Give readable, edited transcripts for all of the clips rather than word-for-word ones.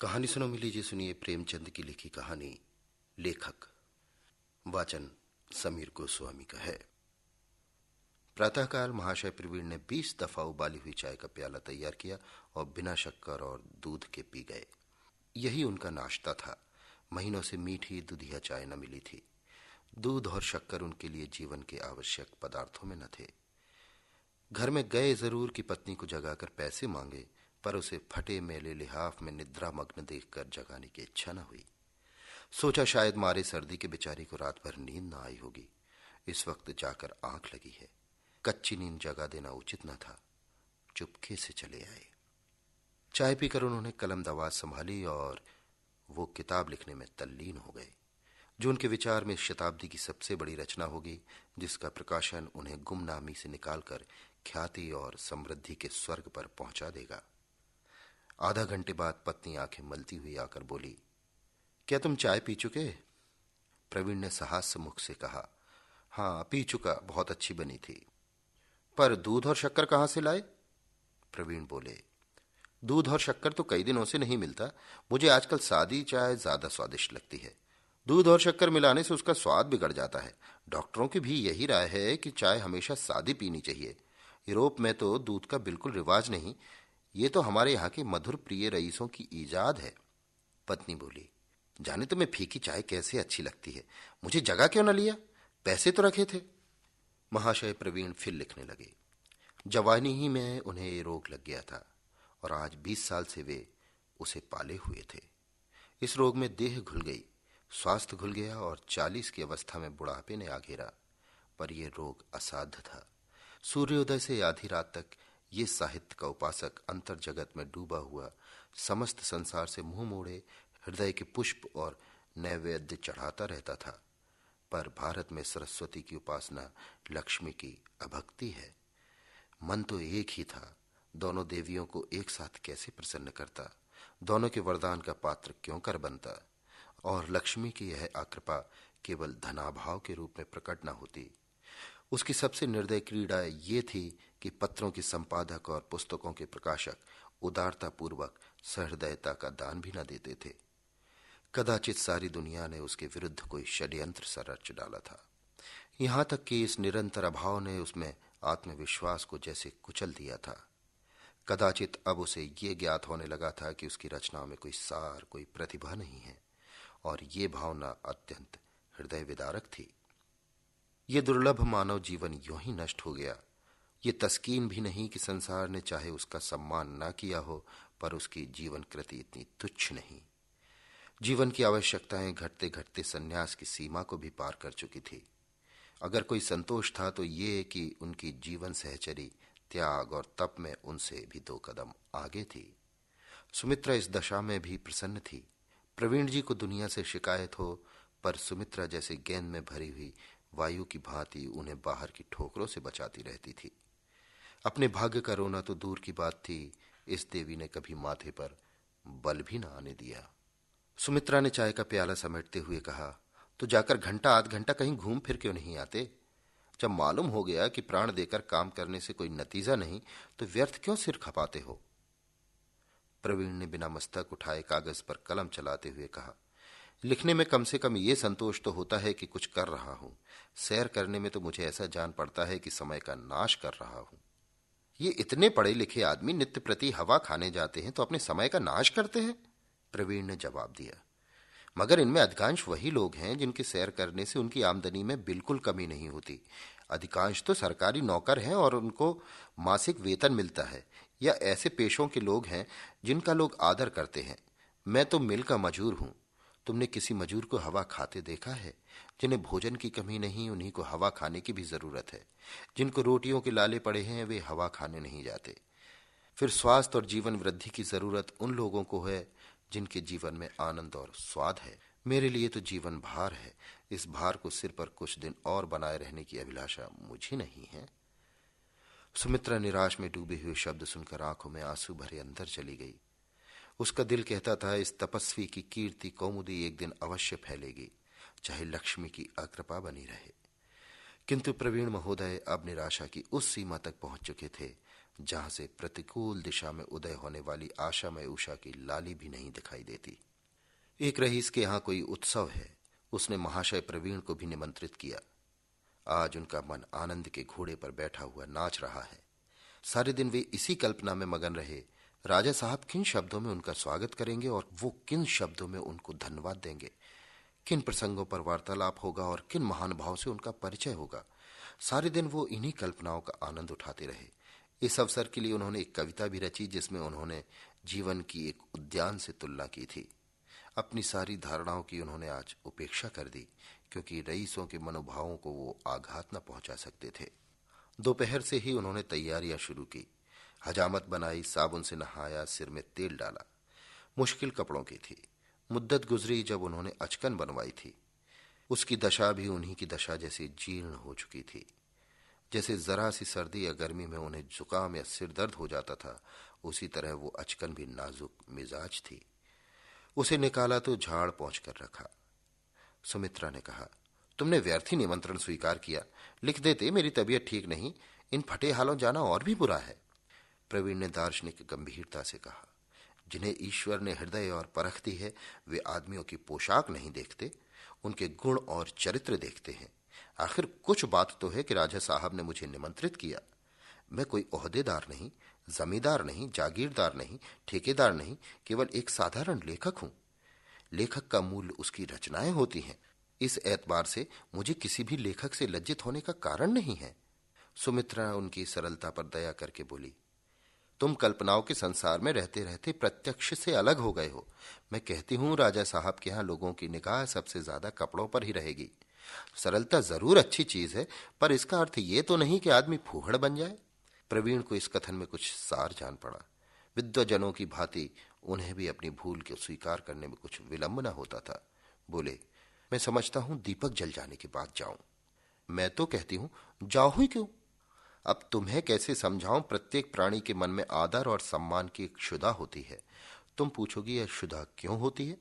कहानी सुनो मिली जी। सुनिए प्रेमचंद की लिखी कहानी लेखक। वाचन समीर गोस्वामी का है। प्रातःकाल महाशय प्रवीण ने 20 दफा उबाली हुई चाय का प्याला तैयार किया और बिना शक्कर और दूध के पी गए। यही उनका नाश्ता था। महीनों से मीठी दूधिया चाय न मिली थी। दूध और शक्कर उनके लिए जीवन के आवश्यक पदार्थों में न थे। घर में गए जरूर कि पत्नी को जगाकर पैसे मांगे, पर उसे फटे मेले लिहाफ में निद्रा मग्न देखकर जगाने की इच्छा न हुई। सोचा शायद मारे सर्दी के बेचारी को रात भर नींद न आई होगी। इस वक्त जाकर आंख लगी है। कच्ची नींद जगा देना उचित न था। चुपके से चले आए। चाय पीकर उन्होंने कलम दवात संभाली और वो किताब लिखने में तल्लीन हो गए, जो उनके विचार में शताब्दी की सबसे बड़ी रचना होगी, जिसका प्रकाशन उन्हें गुमनामी से निकालकर ख्याति और समृद्धि के स्वर्ग पर पहुंचा देगा। आधा घंटे बाद पत्नी आंखें मलती हुई आकर बोली, क्या तुम चाय पी चुके? प्रवीण ने सहास्य मुख से कहा, हाँ पी चुका, बहुत अच्छी बनी थी। पर दूध और शक्कर कहां से लाए? प्रवीण बोले, दूध और शक्कर तो कई दिनों से नहीं मिलता। मुझे आजकल सादी चाय ज्यादा स्वादिष्ट लगती है। दूध और शक्कर मिलाने से उसका स्वाद बिगड़ जाता है। डॉक्टरों की भी यही राय है कि चाय हमेशा सादी पीनी चाहिए। यूरोप में तो दूध का बिल्कुल रिवाज नहीं। ये तो हमारे यहाँ के मधुर प्रिय रईसों की ईजाद है। पत्नी बोली, जाने तुम्हें फीकी चाय कैसे अच्छी लगती है। मुझे जगह क्यों न लिया? पैसे तो रखे थे। महाशय प्रवीण फिर लिखने लगे। जवानी ही में उन्हें ये रोग लग गया था और आज 20 साल से वे उसे पाले हुए थे। इस रोग में देह घुल गई, स्वास्थ्य घुल गया और 40 की अवस्था में बुढ़ापे ने आ घेरा। पर यह रोग असाध्य था। सूर्योदय से आधी रात तक ये साहित्य का उपासक अंतर जगत में डूबा हुआ समस्त संसार से मुंह मोड़े हृदय के पुष्प और नैवेद्य चढ़ाता रहता था। पर भारत में सरस्वती की उपासना लक्ष्मी की अभक्ति है। मन तो एक ही था। दोनों देवियों को एक साथ कैसे प्रसन्न करता, दोनों के वरदान का पात्र क्यों कर बनता। और लक्ष्मी की यह आकृपा केवल धनाभाव के रूप में प्रकट न होती। उसकी सबसे निर्दय क्रीड़ा ये थी कि पत्रों के संपादक और पुस्तकों के प्रकाशक उदारता पूर्वक सहृदयता का दान भी न देते थे। कदाचित सारी दुनिया ने उसके विरुद्ध कोई षड्यंत्र सा रच डाला था। यहां तक कि इस निरंतर अभाव ने उसमें आत्मविश्वास को जैसे कुचल दिया था। कदाचित अब उसे ये ज्ञात होने लगा था कि उसकी रचनाओं में कोई सार, कोई प्रतिभा नहीं है, और ये भावना अत्यंत हृदय विदारक थी। ये दुर्लभ मानव जीवन यूं ही नष्ट हो गया। ये तस्कीन भी नहीं कि संसार ने चाहे उसका सम्मान न किया हो, पर उसकी जीवन कृति इतनी तुच्छ नहीं। जीवन की आवश्यकताएं घटते घटते सन्यास की सीमा को भी पार कर चुकी थी। अगर कोई संतोष था तो ये कि उनकी जीवन सहचरी त्याग और तप में उनसे भी 2 कदम आगे थी। सुमित्रा इस दशा में भी प्रसन्न थी। प्रवीण जी को दुनिया से शिकायत हो, पर सुमित्रा जैसे गेंद में भरी हुई वायु की भांति उन्हें बाहर की ठोकरों से बचाती रहती थी। अपने भाग्य का रोना तो दूर की बात थी, इस देवी ने कभी माथे पर बल भी न आने दिया। सुमित्रा ने चाय का प्याला समेटते हुए कहा, तो जाकर घंटा आध घंटा कहीं घूम फिर क्यों नहीं आते? जब मालूम हो गया कि प्राण देकर काम करने से कोई नतीजा नहीं, तो व्यर्थ क्यों सिर खपाते हो? प्रवीण ने बिना मस्तक उठाए कागज पर कलम चलाते हुए कहा, लिखने में कम से कम ये संतोष तो होता है कि कुछ कर रहा हूं। सैर करने में तो मुझे ऐसा जान पड़ता है कि समय का नाश कर रहा हूं। ये इतने पढ़े लिखे आदमी नित्य प्रति हवा खाने जाते हैं तो अपने समय का नाश करते हैं? प्रवीण ने जवाब दिया, मगर इनमें अधिकांश वही लोग हैं जिनके सैर करने से उनकी आमदनी में बिल्कुल कमी नहीं होती। अधिकांश तो सरकारी नौकर हैं और उनको मासिक वेतन मिलता है, या ऐसे पेशों के लोग हैं जिनका लोग आदर करते हैं। मैं तो मिल का मजूर हूं। तुमने किसी मजूर को हवा खाते देखा है? जिन्हें भोजन की कमी नहीं, उन्हीं को हवा खाने की भी जरूरत है। जिनको रोटियों के लाले पड़े हैं, वे हवा खाने नहीं जाते। फिर स्वास्थ्य और जीवन वृद्धि की जरूरत उन लोगों को है जिनके जीवन में आनंद और स्वाद है। मेरे लिए तो जीवन भार है। इस भार को सिर पर कुछ दिन और बनाए रहने की अभिलाषा मुझे नहीं है। सुमित्रा निराश में डूबे हुए शब्द सुनकर आंखों में आंसू भरे अंदर चली गई। उसका दिल कहता था, इस तपस्वी की कीर्ति कौमुदी एक दिन अवश्य फैलेगी, चाहे लक्ष्मी की अकृपा बनी रहे। किंतु प्रवीण महोदय अब निराशा की उस सीमा तक पहुंच चुके थे जहां से प्रतिकूल दिशा में उदय होने वाली आशामय उषा की लाली भी नहीं दिखाई देती। एक रईस के यहां कोई उत्सव है, उसने महाशय प्रवीण को भी निमंत्रित किया। आज उनका मन आनंद के घोड़े पर बैठा हुआ नाच रहा है। सारे दिन वे इसी कल्पना में मगन रहे, राजा साहब किन शब्दों में उनका स्वागत करेंगे और वो किन शब्दों में उनको धन्यवाद देंगे, किन प्रसंगों पर वार्तालाप होगा और किन महान भाव से उनका परिचय होगा। सारे दिन वो इन्हीं कल्पनाओं का आनंद उठाते रहे। इस अवसर के लिए उन्होंने एक कविता भी रची, जिसमें उन्होंने जीवन की एक उद्यान से तुलना की थी। अपनी सारी धारणाओं की उन्होंने आज उपेक्षा कर दी, क्योंकि रईसों के मनोभावों को वो आघात न पहुंचा सकते थे। दोपहर से ही उन्होंने तैयारियां शुरू की। हजामत बनाई, साबुन से नहाया, सिर में तेल डाला। मुश्किल कपड़ों की थी। मुद्दत गुजरी जब उन्होंने अचकन बनवाई थी। उसकी दशा भी उन्हीं की दशा जैसी जीर्ण हो चुकी थी। जैसे जरा सी सर्दी या गर्मी में उन्हें जुकाम या सिर दर्द हो जाता था, उसी तरह वो अचकन भी नाजुक मिजाज थी। उसे निकाला तो झाड़ पहुंच कर रखा। सुमित्रा ने कहा, तुमने व्यर्थ ही निमंत्रण स्वीकार किया। लिख देते, मेरी तबीयत ठीक नहीं, इन फटे हालों जाना और भी बुरा है। प्रवीण ने दार्शनिक गंभीरता से कहा, जिन्हें ईश्वर ने हृदय और परख दी है, वे आदमियों की पोशाक नहीं देखते, उनके गुण और चरित्र देखते हैं। आखिर कुछ बात तो है कि राजा साहब ने मुझे निमंत्रित किया। मैं कोई ओहदेदार नहीं, जमींदार नहीं, जागीरदार नहीं, ठेकेदार नहीं, केवल एक साधारण लेखक हूं। लेखक का मूल्य उसकी रचनाएं होती हैं। इस एतबार से मुझे किसी भी लेखक से लज्जित होने का कारण नहीं है। सुमित्रा उनकी सरलता पर दया करके बोली, तुम कल्पनाओं के संसार में रहते रहते प्रत्यक्ष से अलग हो गए हो। मैं कहती हूं, राजा साहब के यहां लोगों की निगाह सबसे ज्यादा कपड़ों पर ही रहेगी। सरलता जरूर अच्छी चीज है, पर इसका अर्थ ये तो नहीं कि आदमी फूहड़ बन जाए। प्रवीण को इस कथन में कुछ सार जान पड़ा। विद्वजनों की भांति उन्हें भी अपनी भूल को स्वीकार करने में कुछ विलंब न होता था। बोले, मैं समझता हूं दीपक जल जाने के बाद जाऊं। मैं तो कहती हूं, जाओ ही क्यों। अब तुम्हें कैसे समझाऊं, प्रत्येक प्राणी के मन में आदर और सम्मान की एक क्षुधा होती है। तुम पूछोगी, यह क्षुधा क्यों होती है?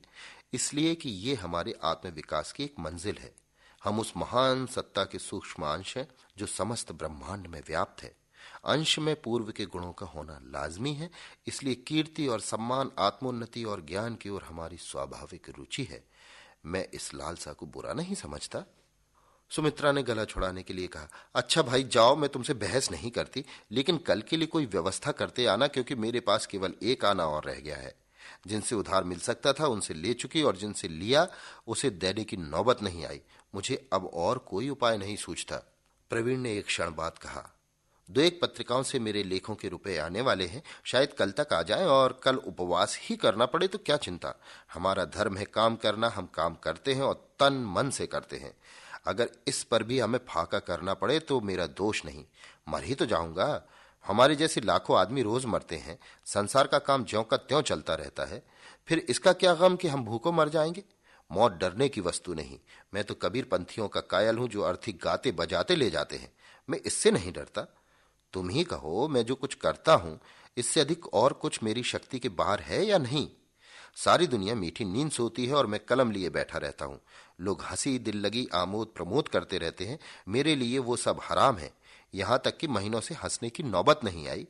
इसलिए कि ये हमारे आत्मविकास की एक मंजिल है। हम उस महान सत्ता के सूक्ष्म अंश हैं जो समस्त ब्रह्मांड में व्याप्त है। अंश में पूर्व के गुणों का होना लाजमी है। इसलिए कीर्ति और सम्मान, आत्मोन्नति और ज्ञान की ओर हमारी स्वाभाविक रुचि है। मैं इस लालसा को बुरा नहीं समझता। सुमित्रा ने गला छुड़ाने के लिए कहा, अच्छा भाई जाओ, मैं तुमसे बहस नहीं करती, लेकिन कल के लिए कोई व्यवस्था करते आना, क्योंकि मेरे पास केवल एक आना और रह गया है। जिनसे उधार मिल सकता था उनसे ले चुकी, और जिनसे लिया उसे देने की नौबत नहीं आई। मुझे अब और कोई उपाय नहीं सूझता। प्रवीण ने एक क्षण बाद कहा, दो एक पत्रिकाओं से मेरे लेखों के रुपए आने वाले हैं, शायद कल तक आ जाएं, और कल उपवास ही करना पड़े तो क्या चिंता। हमारा धर्म है काम करना, हम काम करते हैं और तन मन से करते हैं। अगर इस पर भी हमें फाका करना पड़े तो मेरा दोष नहीं, मर ही तो जाऊंगा। हमारे जैसे लाखों आदमी रोज मरते हैं। संसार का काम ज्यों का त्यों चलता रहता है। फिर इसका क्या गम कि हम भूखों मर जाएंगे। मौत डरने की वस्तु नहीं। मैं तो कबीर पंथियों का कायल हूं, जो अर्थी गाते बजाते ले जाते हैं। मैं इससे नहीं डरता। तुम ही कहो, मैं जो कुछ करता हूं, इससे अधिक और कुछ मेरी शक्ति के बाहर है या नहीं? सारी दुनिया मीठी नींद सोती है और मैं कलम लिए बैठा रहता हूं। लोग हंसी दिल लगी आमोद प्रमोद करते रहते हैं। मेरे लिए वो सब हराम है। यहां तक कि महीनों से हंसने की नौबत नहीं आई।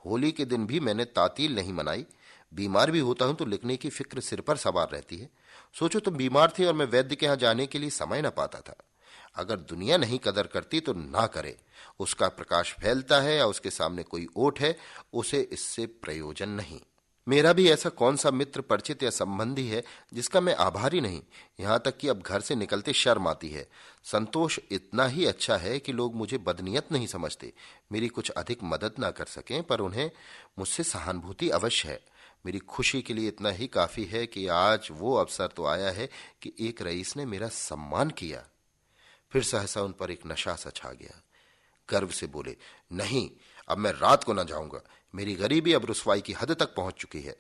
होली के दिन भी मैंने तातील नहीं मनाई। बीमार भी होता हूं तो लिखने की फिक्र सिर पर सवार रहती है। सोचो, तुम बीमार थे और मैं वैद्य के यहां जाने के लिए समय न पाता था। अगर दुनिया नहीं कदर करती तो ना करे। उसका प्रकाश फैलता है या उसके सामने कोई ओट है, उसे इससे प्रयोजन नहीं। मेरा भी ऐसा कौन सा मित्र, परिचित या संबंधी है जिसका मैं आभारी नहीं। यहां तक कि अब घर से निकलते शर्म आती है। संतोष इतना ही अच्छा है कि लोग मुझे बदनीयत नहीं समझते। मेरी कुछ अधिक मदद ना कर सकें, पर उन्हें मुझसे सहानुभूति अवश्य है। मेरी खुशी के लिए इतना ही काफी है कि आज वो अवसर तो आया है कि एक रईस ने मेरा सम्मान किया। फिर सहसा उन पर एक नशा सा छा गया। गर्व से बोले, नहीं, अब मैं रात को न जाऊंगा। मेरी गरीबी अब रुसवाई की हद तक पहुंच चुकी है।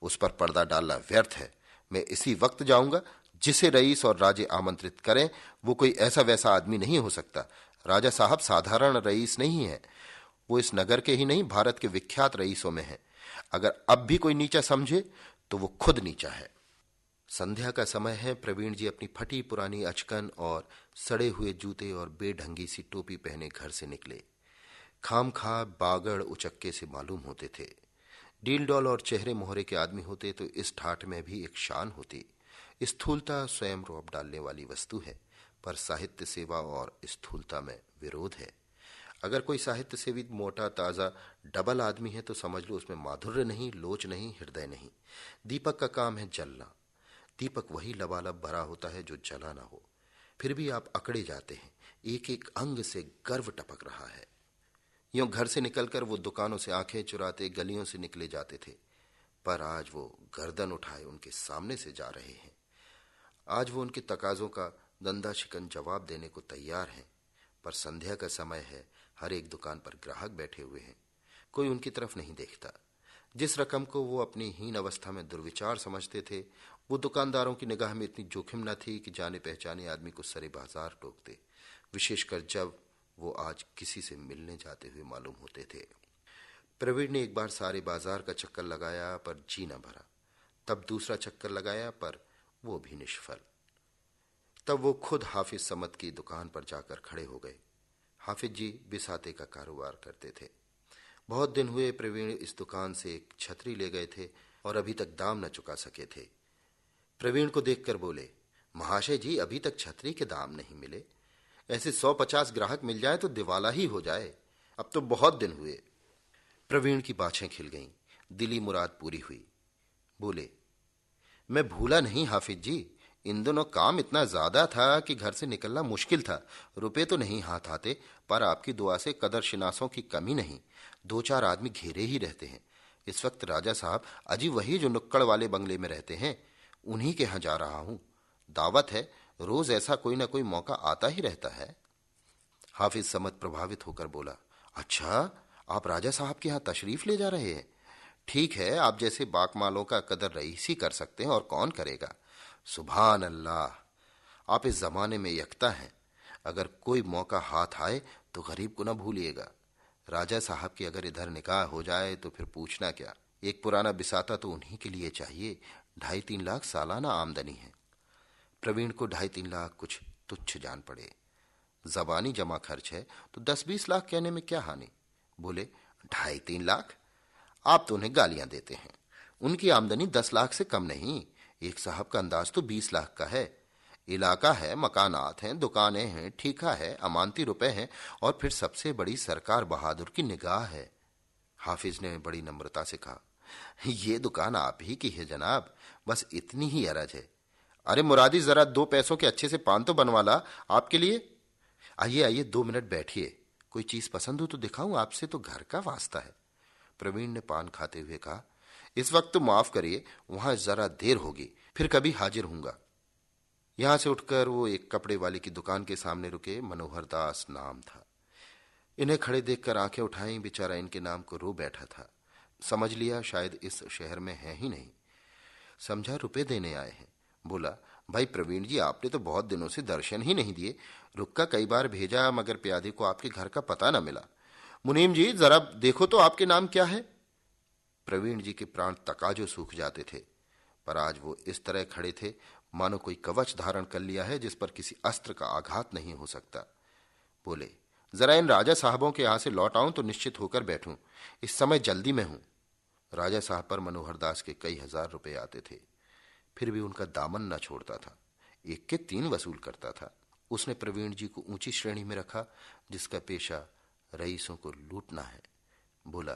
उस पर पर्दा डालना व्यर्थ है। मैं इसी वक्त जाऊंगा। जिसे रईस और राजे आमंत्रित करें, वो कोई ऐसा वैसा आदमी नहीं हो सकता। राजा साहब साधारण रईस नहीं है। वो इस नगर के ही नहीं, भारत के विख्यात रईसों में है। अगर अब भी कोई नीचा समझे तो वो खुद नीचा है। संध्या का समय है। प्रवीण जी अपनी फटी पुरानी अचकन और सड़े हुए जूते और बेढंगी सी टोपी पहने घर से निकले। खामखा बागड़ उचक्के से मालूम होते थे। डील डॉल और चेहरे मोहरे के आदमी होते तो इस ठाठ में भी एक शान होती। स्थूलता स्वयं रौब डालने वाली वस्तु है, पर साहित्य सेवा और स्थूलता में विरोध है। अगर कोई साहित्य सेवी मोटा ताजा डबल आदमी है तो समझ लो उसमें माधुर्य नहीं, लोच नहीं, हृदय नहीं। दीपक का काम है जलना। दीपक वही लबालब भरा होता है जो जला ना हो। फिर भी आप अकड़े जाते हैं, एक एक अंग से गर्व टपक रहा है। यूं घर से निकलकर वो दुकानों से आंखें चुराते गलियों से निकले जाते थे, पर आज वो गर्दन उठाए उनके सामने से जा रहे हैं। आज वो उनके तकाजों का दंदा शिकन जवाब देने को तैयार हैं, पर संध्या का समय है, हर एक दुकान पर ग्राहक बैठे हुए हैं, कोई उनकी तरफ नहीं देखता। जिस रकम को वो अपनी हीन अवस्था में दुर्विचार समझते थे, वो दुकानदारों की निगाह में इतनी जोखिम न थी कि जाने पहचाने आदमी को सरे बाजार टोकते, विशेषकर जब वो आज किसी से मिलने जाते हुए मालूम होते थे। प्रवीण ने एक बार सारे बाजार का चक्कर लगाया पर जी न भरा। तब दूसरा चक्कर लगाया पर वो भी निष्फल। तब वो खुद हाफिज समद की दुकान पर जाकर खड़े हो गए। हाफिज जी बिसाते का कारोबार करते थे। बहुत दिन हुए प्रवीण इस दुकान से एक छतरी ले गए थे और अभी तक दाम न चुका सके थे। प्रवीण को देखकर बोले, महाशय जी, अभी तक छतरी के दाम नहीं मिले। ऐसे 150 ग्राहक मिल जाए तो दिवाला ही हो जाए। अब तो बहुत दिन हुए। प्रवीण की बाछें खिल गईं, दिली मुराद पूरी हुई। बोले, मैं भूला नहीं हाफिज जी, इन दिनों काम इतना ज्यादा था कि घर से निकलना मुश्किल था। रुपए तो नहीं हाथ आते, पर आपकी दुआ से कदर शिनासों की कमी नहीं। 2-4 आदमी घेरे ही रहते हैं। इस वक्त राजा साहब अजी वही जो नुक्कड़ वाले बंगले में रहते हैं, उन्हीं के यहां जा रहा हूं। दावत है, रोज ऐसा कोई ना कोई मौका आता ही रहता है। हाफिज समद प्रभावित होकर बोला, अच्छा, आप राजा साहब के यहां तशरीफ ले जा रहे हैं? ठीक है, आप जैसे बाकमालों का कदर रईस ही कर सकते हैं, और कौन करेगा। सुभान अल्लाह, आप इस जमाने में यकता हैं। अगर कोई मौका हाथ आए तो गरीब को न भूलिएगा। राजा साहब की अगर इधर निकाह हो जाए तो फिर पूछना क्या। एक पुराना बिसाता तो उन्हीं के लिए चाहिए। 2.5-3 लाख सालाना आमदनी है। प्रवीण को 2.5-3 लाख कुछ तुच्छ जान पड़े। जबानी जमा खर्च है तो 10-20 लाख कहने में क्या हानि। बोले, 2.5-3 लाख? आप तो उन्हें गालियां देते हैं। उनकी आमदनी 10 लाख से कम नहीं। एक साहब का अंदाज तो 20 लाख का है। इलाका है, मकानात हैं, दुकानें हैं, ठीका है, अमानती रुपए हैं, और फिर सबसे बड़ी सरकार बहादुर की निगाह है। हाफिज ने बड़ी नम्रता से कहा, ये दुकान आप ही की है जनाब, बस इतनी ही अरज है। अरे मुरादी, जरा 2 पैसों के अच्छे से पान तो बनवा ला आपके लिए। आइए आइए, 2 मिनट बैठिए, कोई चीज पसंद हो तो दिखाऊं, आपसे तो घर का वास्ता है। प्रवीण ने पान खाते हुए कहा, इस वक्त तो माफ करिए, वहां जरा देर होगी, फिर कभी हाजिर हूंगा। यहां से उठकर वो एक कपड़े वाले की दुकान के सामने रुके। मनोहर दास नाम था। इन्हें खड़े देखकर आंखें उठाई। बेचारा इनके नाम को रो बैठा था। समझ लिया शायद इस शहर में है ही नहीं। समझा रुपए देने आए हैं। बोला, भाई प्रवीण जी, आपने तो बहुत दिनों से दर्शन ही नहीं दिए। रुक्का कई बार भेजा मगर प्यादे को आपके घर का पता न मिला। मुनीम जी, जरा देखो तो आपके नाम क्या है। प्रवीण जी के प्राण तकाजो सूख जाते थे, पर आज वो इस तरह खड़े थे मानो कोई कवच धारण कर लिया है जिस पर किसी अस्त्र का आघात नहीं हो सकता। बोले, जरा इन राजा साहबों के यहां से लौट आऊं तो निश्चित होकर बैठूं, इस समय जल्दी में हूं। राजा साहब पर मनोहर दास के कई हजार रुपए आते थे, फिर भी उनका दामन न छोड़ता था। 1 के 3 वसूल करता था। उसने प्रवीण जी को ऊंची श्रेणी में रखा, जिसका पेशा रईसों को लूटना है। बोला,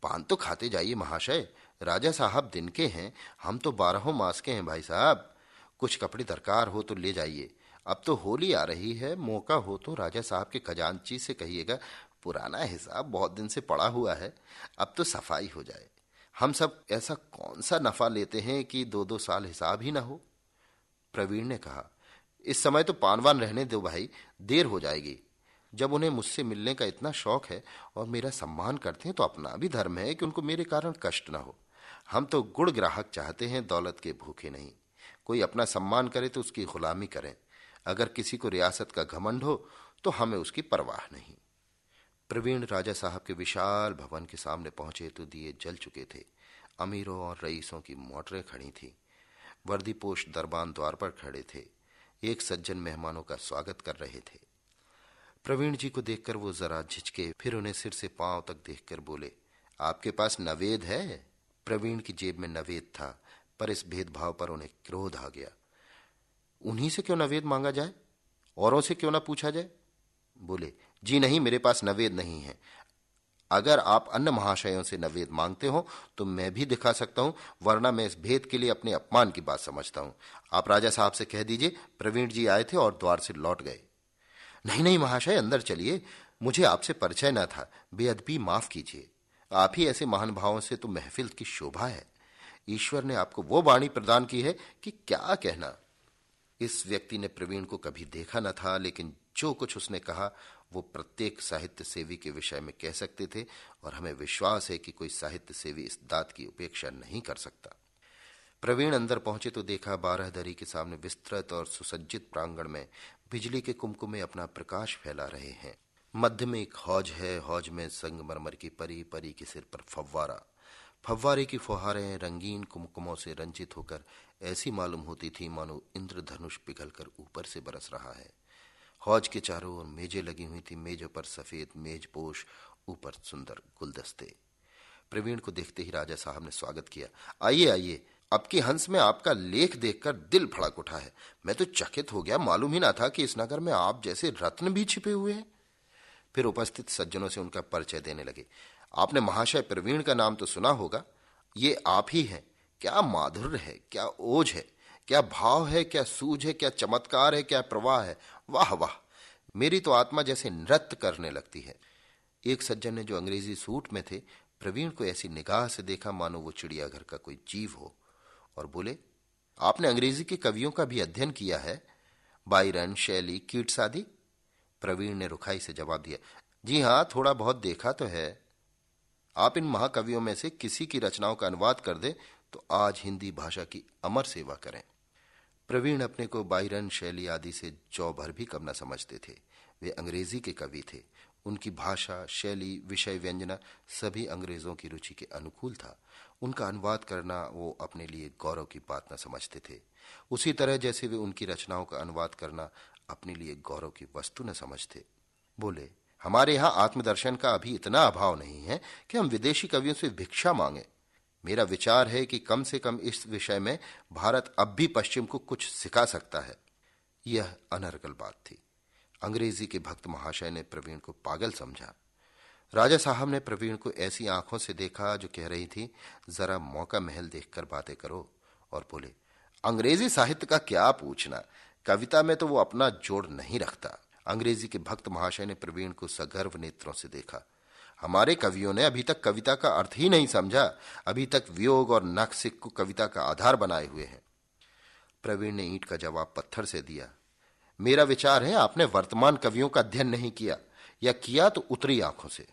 पान तो खाते जाइए महाशय, राजा साहब दिन के हैं, हम तो 12 मास के हैं भाई साहब। कुछ कपड़े दरकार हो तो ले जाइए। अब तो होली आ रही है, मौका हो तो राजा साहब के खजांची से कहिएगा, पुराना हिसाब बहुत दिन से पड़ा हुआ है, अब तो सफाई हो जाए। हम सब ऐसा कौन सा नफा लेते हैं कि 2-2 साल हिसाब ही ना हो। प्रवीण ने कहा, इस समय तो पानवान रहने दो भाई, देर हो जाएगी। जब उन्हें मुझसे मिलने का इतना शौक है और मेरा सम्मान करते हैं तो अपना भी धर्म है कि उनको मेरे कारण कष्ट ना हो। हम तो गुड़ ग्राहक चाहते हैं, दौलत के भूखे नहीं। कोई अपना सम्मान करे तो उसकी गुलामी करें। अगर किसी को रियासत का घमंड हो तो हमें उसकी परवाह नहीं। प्रवीण राजा साहब के विशाल भवन के सामने पहुंचे तो दिए जल चुके थे। अमीरों और रईसों की मोटरें खड़ी थीं। वर्दीपोश दरबान द्वार पर खड़े थे। एक सज्जन मेहमानों का स्वागत कर रहे थे। प्रवीण जी को देखकर वो जरा झिझके, फिर उन्हें सिर से पांव तक देखकर बोले, आपके पास नवेद है? प्रवीण की जेब में नवेद था, पर इस भेदभाव पर उन्हें क्रोध आ गया। उन्हीं से क्यों नवेद मांगा जाए, औरों से क्यों ना पूछा जाए? बोले, जी नहीं, मेरे पास नवेद नहीं है। अगर आप अन्य महाशयों से नवेद मांगते हो तो मैं भी दिखा सकता हूं, वरना मैं इस भेद के लिए अपने अपमान की बात समझता हूं। आप राजा साहब से कह दीजिए प्रवीण जी आए थे और द्वार से लौट गए। नहीं नहीं महाशय, अंदर चलिए, मुझे आपसे परिचय न था, बेअदबी माफ कीजिए। आप ही ऐसे महान भावों से तो महफिल की शोभा है। ईश्वर ने आपको वो वाणी प्रदान की है कि क्या कहना। इस व्यक्ति ने प्रवीण को कभी देखा न था, लेकिन जो कुछ उसने कहा वो प्रत्येक साहित्य सेवी के विषय में कह सकते थे, और हमें विश्वास है कि कोई साहित्य सेवी इस बात की उपेक्षा नहीं कर सकता। प्रवीण अंदर पहुंचे तो देखा बारहदरी के सामने विस्तृत और सुसज्जित प्रांगण में बिजली के कुमकुमे अपना प्रकाश फैला रहे हैं। मध्य में एक हौज है, हौज में संगमरमर की परी, परी के सिर पर फव्वारा। फव्वारे की फुहारें रंगीन कुमकुमों से रंजित होकर ऐसी मालूम होती थी मानो इंद्रधनुष पिघलकर ऊपर से बरस रहा है। हौज के चारों ओर मेजें लगी हुई थी, मेजों पर सफेद मेजपोश, ऊपर सुंदर गुलदस्ते। प्रवीण को देखते ही राजा साहब ने स्वागत किया। आइए आइए, अब के हंस में आपका लेख देखकर दिल भड़क उठा है। मैं तो चकित हो गया, मालूम ही ना था कि इस नगर में आप जैसे रत्न भी छिपे हुए हैं। फिर उपस्थित सज्जनों से उनका परिचय देने लगे। आपने महाशय प्रवीण का नाम तो सुना होगा, ये आप ही हैं। क्या माधुर्य है, क्या ओज है, क्या भाव है, क्या सूझ है, क्या चमत्कार है, क्या प्रवाह है। वाह वाह, मेरी तो आत्मा जैसे नृत्य करने लगती है। एक सज्जन ने, जो अंग्रेजी सूट में थे, प्रवीण को ऐसी निगाह से देखा मानो वो चिड़ियाघर का कोई जीव हो, और बोले, आपने अंग्रेजी के कवियों का भी अध्ययन किया है? बायरन, शैली, कीट्स आदि? प्रवीण ने रुखाई से जवाब दिया, जी हां, थोड़ा बहुत देखा तो है। आप इन महाकवियों में से किसी की रचनाओं का अनुवाद कर दे तो आज हिंदी भाषा की अमर सेवा करें। प्रवीण अपने को बायरन, शैली आदि से जौ भर भी कम न समझते थे। वे अंग्रेजी के कवि थे। उनकी भाषा, शैली, विषय, व्यंजना सभी अंग्रेजों की रुचि के अनुकूल था। उनका अनुवाद करना वो अपने लिए गौरव की बात न समझते थे, उसी तरह जैसे वे उनकी रचनाओं का अनुवाद करना अपने लिए गौरव की वस्तु न समझते। बोले, हमारे यहाँ आत्मदर्शन का अभी इतना अभाव नहीं है कि हम विदेशी कवियों से भिक्षा मांगे। मेरा विचार है कि कम से कम इस विषय में भारत अब भी पश्चिम को कुछ सिखा सकता है। यह अनर्गल बात थी। अंग्रेजी के भक्त महाशय ने प्रवीण को पागल समझा। राजा साहब ने प्रवीण को ऐसी आंखों से देखा जो कह रही थी, जरा मौका महल देखकर बातें करो, और बोले, अंग्रेजी साहित्य का क्या पूछना, कविता में तो वो अपना जोड़ नहीं रखता। अंग्रेजी के भक्त महाशय ने प्रवीण को सगर्व नेत्रों से देखा। हमारे कवियों ने अभी तक कविता का अर्थ ही नहीं समझा, अभी तक वियोग और नासिक को कविता का आधार बनाए हुए हैं। प्रवीण ने ईंट का जवाब पत्थर से दिया। मेरा विचार है आपने वर्तमान कवियों का अध्ययन नहीं किया, या किया तो उतरी आंखों से।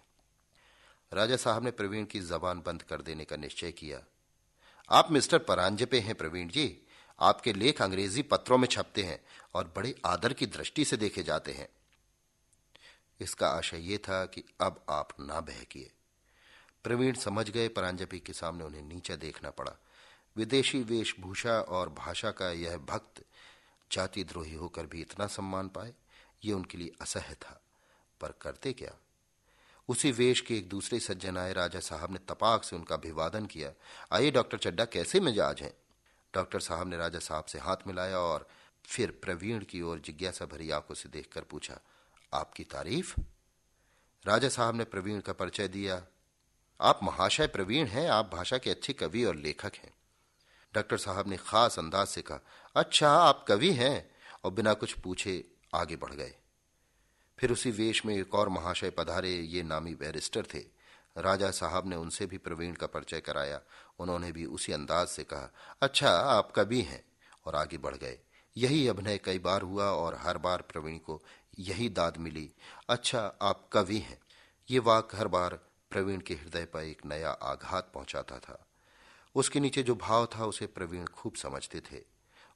राजा साहब ने प्रवीण की जबान बंद कर देने का निश्चय किया। आप मिस्टर परांजपे हैं प्रवीण जी, आपके लेख अंग्रेजी पत्रों में छपते हैं और बड़े आदर की दृष्टि से देखे जाते हैं। इसका आशय यह था कि अब आप ना बहकिए। प्रवीण समझ गए परांजपे के सामने उन्हें नीचा देखना पड़ा। विदेशी वेशभूषा और भाषा का यह भक्त जाति द्रोही होकर भी इतना सम्मान पाए, ये उनके लिए असह्य था, पर करते क्या। उसी वेश के एक दूसरे सज्जन आए। राजा साहब ने तपाक से उनका अभिवादन किया। आइए डॉक्टर चड्डा, कैसे मिजाज हैं? डॉक्टर साहब ने राजा साहब से हाथ मिलाया और फिर प्रवीण की ओर जिज्ञासा भरी आंखों से देखकर पूछा, आपकी तारीफ? राजा साहब ने प्रवीण का परिचय दिया। आप महाशय प्रवीण हैं, आप भाषा के अच्छे कवि और लेखक हैं। डॉक्टर साहब ने खास अंदाज से कहा, अच्छा आप कवि हैं, और बिना कुछ पूछे आगे बढ़ गए। फिर उसी वेश में एक और महाशय पधारे। ये नामी बैरिस्टर थे। राजा साहब ने उनसे भी प्रवीण का परिचय कराया। उन्होंने भी उसी अंदाज से कहा, अच्छा आप कवि हैं, और आगे बढ़ गए। यही अभिनय कई बार हुआ और हर बार प्रवीण को यही दाद मिली, अच्छा आप कवि हैं। ये वाक्य हर बार प्रवीण के हृदय पर एक नया आघात पहुंचाता था। उसके नीचे जो भाव था उसे प्रवीण खूब समझते थे।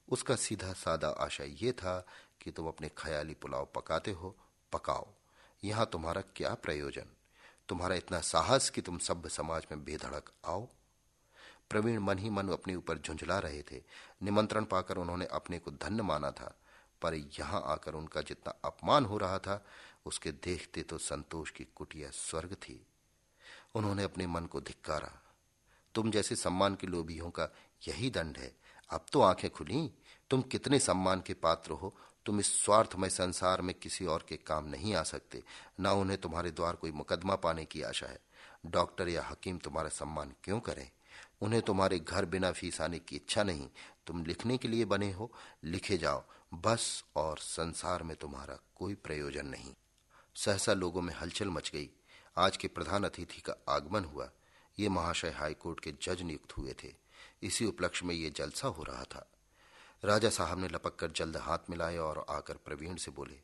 उसका सीधा सादा आशय यह था कि तुम अपने ख्याली पुलाव पकाते हो, पकाओ, यहां तुम्हारा क्या प्रयोजन, तुम्हारा इतना साहस कि तुम सभ्य समाज में बेधड़क आओ। प्रवीण मन ही मन अपने ऊपर झुंझला रहे थे। निमंत्रण पाकर उन्होंने अपने को धन्य माना था, पर यहाँ आकर उनका जितना अपमान हो रहा था, उसके देखते तो संतोष की कुटिया स्वर्ग थी। उन्होंने अपने मन को धिक्कारा। तुम जैसे सम्मान के लोभियों का यही दंड है। अब तो आंखें खुली, तुम कितने सम्मान के पात्र हो। तुम इस स्वार्थमय संसार में किसी और के काम नहीं आ सकते, ना उन्हें तुम्हारे द्वार कोई मुकदमा पाने की आशा है। डॉक्टर या हकीम तुम्हारा सम्मान क्यों करें? उन्हें तुम्हारे घर बिना फीस आने की इच्छा नहीं। तुम लिखने के लिए बने हो, लिखे जाओ बस, और संसार में तुम्हारा कोई प्रयोजन नहीं। सहसा लोगों में हलचल मच गई। आज के प्रधान अतिथि का आगमन हुआ। ये महाशय हाईकोर्ट के जज नियुक्त हुए थे। इसी उपलक्ष्य में ये जलसा हो रहा था। राजा साहब ने लपक कर जल्द हाथ मिलाए और आकर प्रवीण से बोले,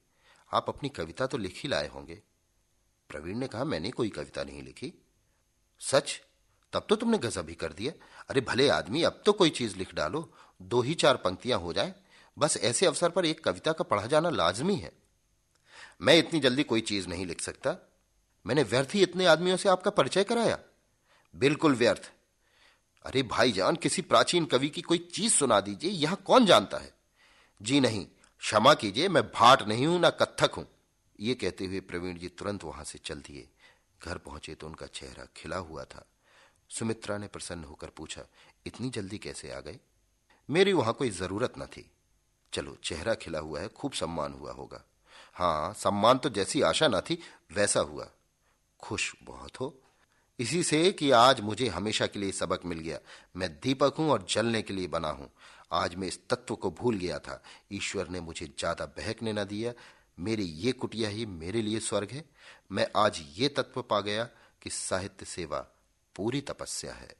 आप अपनी कविता तो लिख ही लाए होंगे। प्रवीण ने कहा, मैंने कोई कविता नहीं लिखी। सच? तब तो तुमने गजब ही कर दिया। अरे भले आदमी, अब तो कोई चीज लिख डालो, 2 ही 4 पंक्तियां हो जाए। बस ऐसे अवसर पर एक कविता का पढ़ा जाना लाजमी है। मैं इतनी जल्दी कोई चीज नहीं लिख सकता। मैंने व्यर्थ ही इतने आदमियों से आपका परिचय कराया। बिल्कुल व्यर्थ। अरे भाईजान, किसी प्राचीन कवि की कोई चीज सुना दीजिए, यहां कौन जानता है। जी नहीं, क्षमा कीजिए, मैं भाट नहीं हूं ना कत्थक हूं। ये कहते हुए प्रवीण जी तुरंत वहां से चल दिए। घर पहुंचे तो उनका चेहरा खिला हुआ था। सुमित्रा ने प्रसन्न होकर पूछा, इतनी जल्दी कैसे आ गए? मेरी वहां कोई जरूरत न थी। चलो, चेहरा खिला हुआ है, खूब सम्मान हुआ होगा। हाँ, सम्मान तो जैसी आशा न थी वैसा हुआ। खुश बहुत हो इसी से कि आज मुझे हमेशा के लिए सबक मिल गया। मैं दीपक हूं और जलने के लिए बना हूं। आज मैं इस तत्व को भूल गया था। ईश्वर ने मुझे ज्यादा बहकने न दिया। मेरी ये कुटिया ही मेरे लिए स्वर्ग है। मैं आज ये तत्व पा गया कि साहित्य सेवा पूरी तपस्या है।